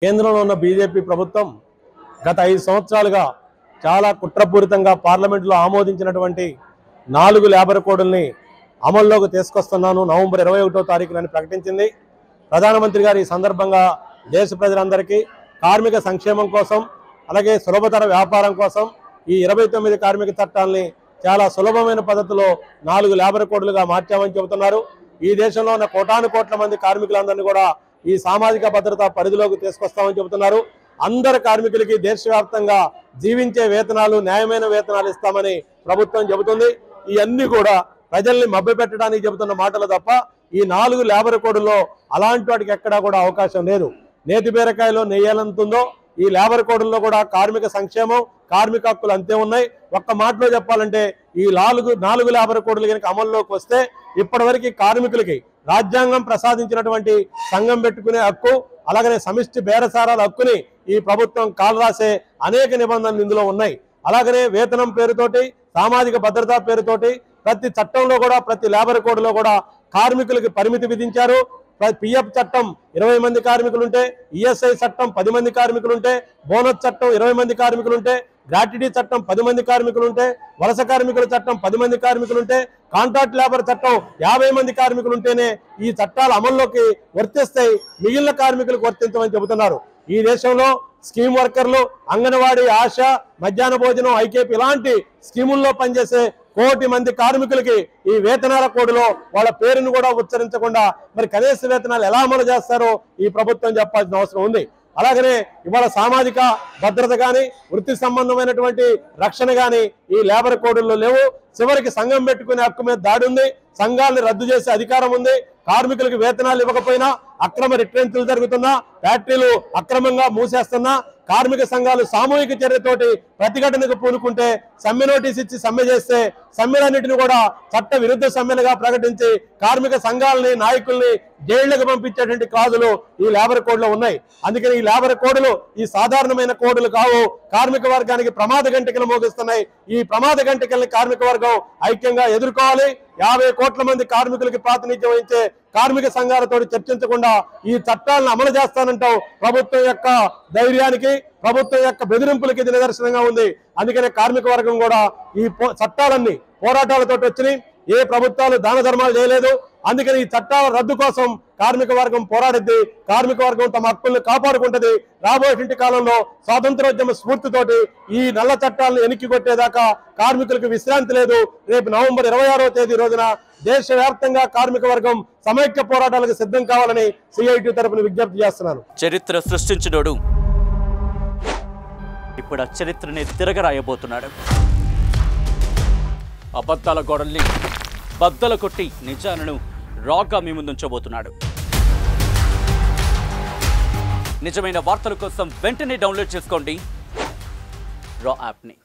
కేంద్రంలో ఉన్న బీజేపీ ప్రభుత్వం గత 5 సంవత్సరాలుగా చాలా కుట్రపూరితంగా పార్లమెంట్లో ఆమోదించినటువంటి 4 లేబర్ కోడ్లని అమల్లోకి తీసుకొస్తున్నాను నవంబర్ 21వ తారీఖున ప్రకటించింది. ప్రధానమంత్రి గారు ఈ సందర్భంగా దేశ ప్రజలందరికీ కార్మిక సంక్షేమం కోసం అలాగే సులభతర వ్యాపారం కోసం ఈ 29 కార్మిక చట్టాలని చాలా సులభమైన పద్ధతిలో 4 లేబర్ కోడ్లుగా మార్చామని చెబుతున్నారు. ఈ దేశంలో ఉన్న కోటాను కోట్ల మంది కార్మికులందరినీ కూడా ఈ సామాజిక భద్రత పరిధిలోకి తీసుకొస్తామని చెబుతున్నారు. అందరు కార్మికులకి దేశవ్యాప్తంగా జీవించే వేతనాలు న్యాయమైన వేతనాలు ఇస్తామని ప్రభుత్వం చెబుతుంది. ఇవన్నీ కూడా ప్రజల్ని మభ్యపెట్టడానికి చెబుతున్న మాటలు తప్ప ఈ 4 లేబర్ కోడ్లో అలాంటి వాటికి ఎక్కడా కూడా అవకాశం లేదు. నేతి బీరకాయలో నెయ్యాలంతుందో ఈ లేబర్ కోడ్లో కూడా కార్మిక సంక్షేమం కార్మిక హక్కులు అంతే ఉన్నాయి. ఒక్క మాటలో చెప్పాలంటే ఈ 4 లేబర్ కోడ్లు కనుక అమల్లోకి వస్తే ఇప్పటివరకు కార్మికులకి రాజ్యాంగం ప్రసాదించినటువంటి సంఘం పెట్టుకునే హక్కు అలాగనే సమిష్టి బేరసారాల హక్కుని ఈ ప్రభుత్వం కాలరాసే అనేక నిబంధనలు ఇందులో ఉన్నాయి. అలాగనే వేతనం పేరుతోటి సామాజిక భద్రత పేరుతోటి ప్రతి చట్టంలో కూడా ప్రతి లేబర్ కోడ్లో కూడా కార్మికులకి పరిమితి విధించారు. పిఎఫ్ చట్టం 20 మంది కార్మికులుంటే, ఈఎస్ఐ చట్టం 10 మంది కార్మికులుంటే, బోనస్ చట్టం 20 మంది కార్మికులుంటే, గ్రాట్యుటీ చట్టం 10 మంది కార్మికులుంటే, వలస కార్మికుల చట్టం 10 మంది కార్మికులుంటే, కాంట్రాక్ట్ లేబర్ చట్టం 50 మంది కార్మికులుంటేనే ఈ చట్టాలు అమల్లోకి వర్తిస్తాయి, మిగిలిన కార్మికులకు వర్తించమని చెబుతున్నారు. ఈ దేశంలో స్కీమ్ వర్కర్లు, అంగన్వాడీ, ఆశ, మధ్యాహ్న భోజనం, ఐకేపీ ఇలాంటి స్కీముల్లో పనిచేసే 1 కోటి మంది కార్మికులకి ఈ వేతనాల కోడ్లో వాళ్ళ పేరును కూడా ఉచ్చరించకుండా మరి కనీస వేతనాలు ఎలా అమలు చేస్తారో ఈ ప్రభుత్వం చెప్పాల్సిన అవసరం ఉంది. అలాగనే ఇవాళ సామాజిక భద్రత కానీ వృత్తి సంబంధమైనటువంటి రక్షణ కానీ ఈ లేబర్ కోడ్ల్లో లేవు. చివరికి సంఘం పెట్టుకునే హక్కు మీద దాడి ఉంది, సంఘాలను రద్దు చేసే అధికారం ఉంది. కార్మికులకు వేతనాలు ఇవ్వకపోయినా అక్రమ రిట్రెంచ్లు జరుగుతున్నా, ఫ్యాక్టరీలు అక్రమంగా మూసేస్తున్నా, కార్మిక సంఘాలు సామూహిక చర్యతోటి ప్రతిఘటనకు పూనుకుంటే సమ్మె నోటీస్ ఇచ్చి సమ్మె చేస్తే సమ్మెలన్నింటినీ కూడా చట్ట విరుద్ధ సమ్మెలుగా ప్రకటించి కార్మిక సంఘాలని నాయకుల్ని జైళ్లకు పంపించేటువంటి క్లాజులు ఈ లేబర్ కోడ్లో ఉన్నాయి. అందుకని ఈ లేబర్ కోడ్లు ఈ సాధారణమైన కోడ్లు కావు, కార్మిక వర్గానికి ప్రమాద గంటికలు మోగిస్తున్నాయి. ఈ ప్రమాద గంటికల్ని కార్మిక వర్గం ఐక్యంగా ఎదుర్కోవాలి. 50 కోట్ల మంది కార్మికులకి ప్రాతినిధ్యం వహించే కార్మిక సంఘాలతో చర్చించకుండా ఈ చట్టాలను అమలు చేస్తానంటావు ప్రభుత్వం యొక్క ధైర్యానికి, ప్రభుత్వం యొక్క బెదిరింపులకి ఇది నిదర్శనంగా ఉంది. అందుకనే కార్మిక వర్గం కూడా ఈ చట్టాలన్నీ పోరాటాలతో వచ్చినాయి. ఏ ప్రభుత్వాలు దాన ధర్మాలు చేయలేదు. అందుకని ఈ చట్టాల రద్దు కోసం కార్మిక వర్గం పోరాడిద్ది, కార్మిక వర్గం తమ హక్కుల్ని కాపాడుకుంటది. రాబోయేటి కాలంలో స్వాతంత్రోద్యమ స్ఫూర్తితోటి ఈ నల్ల చట్టాలను ఎనికి కొట్టేదాకా కార్మికులకు విశ్రాంతి లేదు. రేపు నవంబర్ 26వ తేదీ రోజున దేశవ్యాప్తంగా కార్మిక వర్గం సమైక్య పోరాటాలకు సిద్ధం కావాలని సిఐటి తరపున విజ్ఞప్తి చేస్తున్నాను. చరిత్ర సృష్టించినోడు ఇప్పుడు ఆ చరిత్రని తిరగరాయబోతున్నాడు. అబద్ధాల గోడల్ని బద్దలు కొట్టి నిజాలను రాగా మీ ముందుంచబోతున్నాడు. నిజమైన వార్తల కోసం వెంటనే డౌన్లోడ్ చేసుకోండి రా యాప్ని.